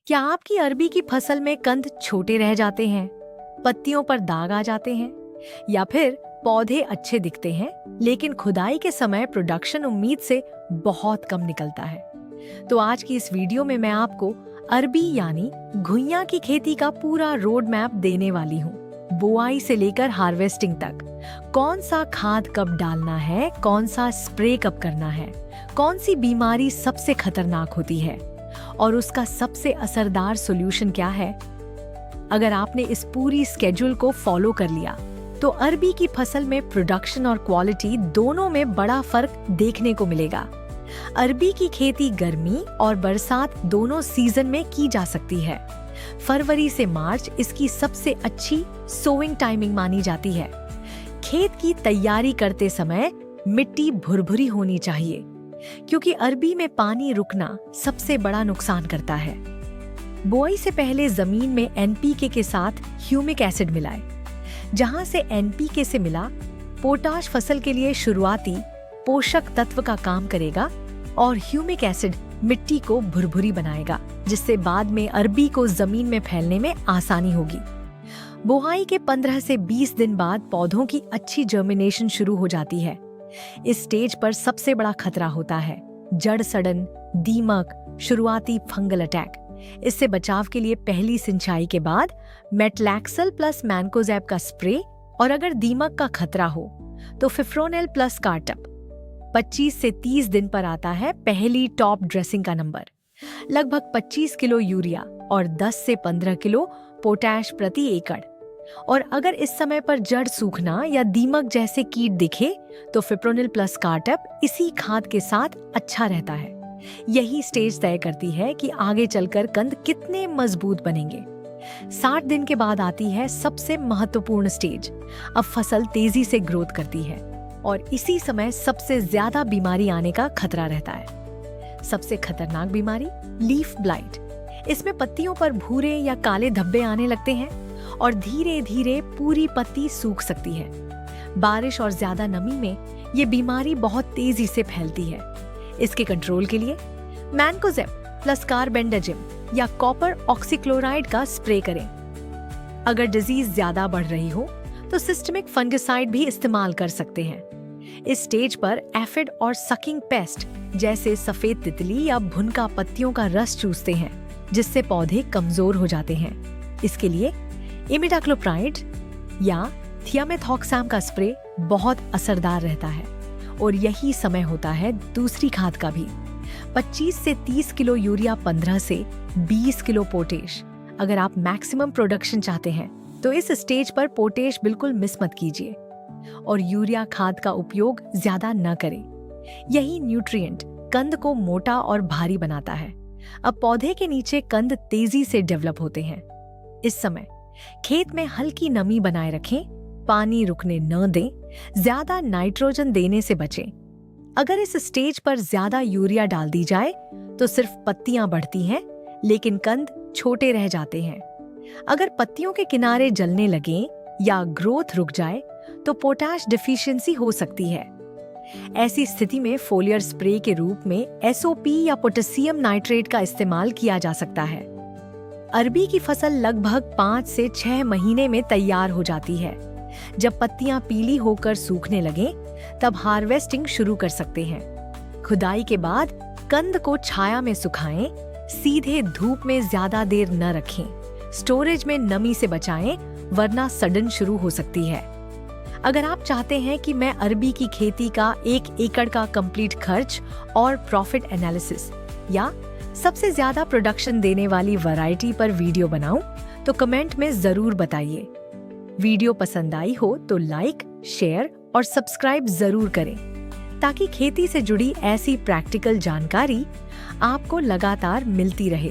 क्या आपकी अरबी की फसल में कंद छोटे रह जाते हैं, पत्तियों पर दाग आ जाते हैं, या फिर पौधे अच्छे दिखते हैं लेकिन खुदाई के समय प्रोडक्शन उम्मीद से बहुत कम निकलता है? तो आज की इस वीडियो में मैं आपको अरबी यानी घुइयां की खेती का पूरा रोड मैप देने वाली हूँ। बुआई से लेकर हार्वेस्टिंग तक कौन सा खाद कब डालना है, कौन सा स्प्रे कब करना है, कौन सी बीमारी सबसे खतरनाक होती है और उसका सबसे असरदार सॉल्यूशन क्या है। अगर आपने इस पूरी स्केड्यूल को फॉलो कर लिया तो अरबी की फसल में प्रोडक्शन और क्वालिटी दोनों में बड़ा फर्क देखने को मिलेगा। अरबी की खेती गर्मी और बरसात दोनों सीजन में की जा सकती है। फरवरी से मार्च इसकी सबसे अच्छी सोइंग टाइमिंग मानी जाती है। खेत की तैयारी करते समय मिट्टी भुरभुरी होनी चाहिए क्योंकि अरबी में पानी रुकना सबसे बड़ा नुकसान करता है। बुआई से पहले जमीन में एनपीके के साथ ह्यूमिक एसिड मिलाएं। जहां से एनपीके से मिला पोटाश फसल के लिए शुरुआती पोषक तत्व का काम करेगा और ह्यूमिक एसिड मिट्टी को भुरभुरी बनाएगा, जिससे बाद में अरबी को जमीन में फैलने में आसानी होगी। बुआई के 15 से 20 दिन बाद पौधों की अच्छी जर्मिनेशन शुरू हो जाती है। इस स्टेज पर सबसे बड़ा खतरा होता है जड़ सड़न, दीमक, शुरुआती फंगल अटैक। इससे बचाव के लिए पहली सिंचाई के बाद मेटलैक्सल प्लस मैनकोजेब का स्प्रे, और अगर दीमक का खतरा हो तो फिफ्रोनेल प्लस कार्टप। 25 से 30 दिन पर आता है पहली टॉप ड्रेसिंग का नंबर। लगभग 25 किलो यूरिया और 10 से 15 किलो पोटैश प्रति एकड़। और अगर इस समय पर जड़ सूखना या दीमक जैसे कीट दिखे तो फिप्रोनिल प्लस कार्टप इसी खाद के साथ अच्छा रहता है। यही स्टेज तय करती है कि आगे चलकर कंद कितने मजबूत बनेंगे। 60 दिन के बाद आती है सबसे महत्वपूर्ण स्टेज। अब फसल तेजी से ग्रोथ करती है और इसी समय सबसे ज्यादा बीमारी आने का खतरा रहता है। सबसे खतरनाक बीमारी लीफ ब्लाइट। इसमें पत्तियों पर भूरे या काले धब्बे आने लगते हैं और धीरे धीरे पूरी पत्ती सूख सकती है। बारिश और ज्यादा नमी में ये बीमारी बहुत तेजी से फैलती है। इसके कंट्रोल के लिए मैनकोजेब प्लस कार्बेंडाजिम या कॉपर ऑक्सीक्लोराइड का स्प्रे करें। अगर डिजीज ज्यादा बढ़ रही हो तो सिस्टमिक फंगिसाइड भी इस्तेमाल कर सकते हैं। इस स्टेज पर एफिड और सकिंग पेस्ट जैसे सफेद तितली या भुनका पत्तियों का रस चूसते हैं, जिससे पौधे कमजोर हो जाते हैं। इसके लिए इमिडाक्लोप्राइड या थियामेथॉक्सैम का स्प्रे बहुत असरदार रहता है। और यही समय होता है दूसरी खाद का भी। 25 से 30 किलो यूरिया, 15 से 20 किलो पोटेश। अगर आप मैक्सिमम प्रोडक्शन चाहते हैं तो इस स्टेज पर पोटेश बिल्कुल मिस मत कीजिए और यूरिया खाद का उपयोग ज्यादा न करें। यही न्यूट्रिएंट कंद को मोटा और भारी बनाता है। अब पौधे के नीचे कंद तेजी से डेवलप होते हैं। इस समय खेत में हल्की नमी बनाए रखें, पानी रुकने न दें, ज्यादा नाइट्रोजन देने से बचें। अगर इस स्टेज पर ज्यादा यूरिया डाल दी जाए तो सिर्फ पत्तियां बढ़ती हैं लेकिन कंद छोटे रह जाते हैं। अगर पत्तियों के किनारे जलने लगें या ग्रोथ रुक जाए तो पोटाश डिफिशियंसी हो सकती है। ऐसी स्थिति में फोलियर स्प्रे के रूप में एसओपी या पोटेशियम नाइट्रेट का इस्तेमाल किया जा सकता है। अरबी की फसल लगभग 5 से 6 महीने में तैयार हो जाती है। जब पत्तियां पीली होकर सूखने लगें, तब हार्वेस्टिंग शुरू कर सकते हैं। खुदाई के बाद कंद को छाया में सुखाएं, सीधे धूप में ज्यादा देर न रखें। स्टोरेज में नमी से बचाएं, वरना सड़न शुरू हो सकती है। अगर आप चाहते हैं कि मैं अरबी की खेती का 1 एकड़ का कंप्लीट खर्च और प्रॉफिट एनालिसिस या सबसे ज्यादा प्रोडक्शन देने वाली वैरायटी पर वीडियो बनाऊं, तो कमेंट में जरूर बताइए। वीडियो पसंद आई हो तो लाइक, शेयर और सब्सक्राइब जरूर करें ताकि खेती से जुड़ी ऐसी प्रैक्टिकल जानकारी आपको लगातार मिलती रहे।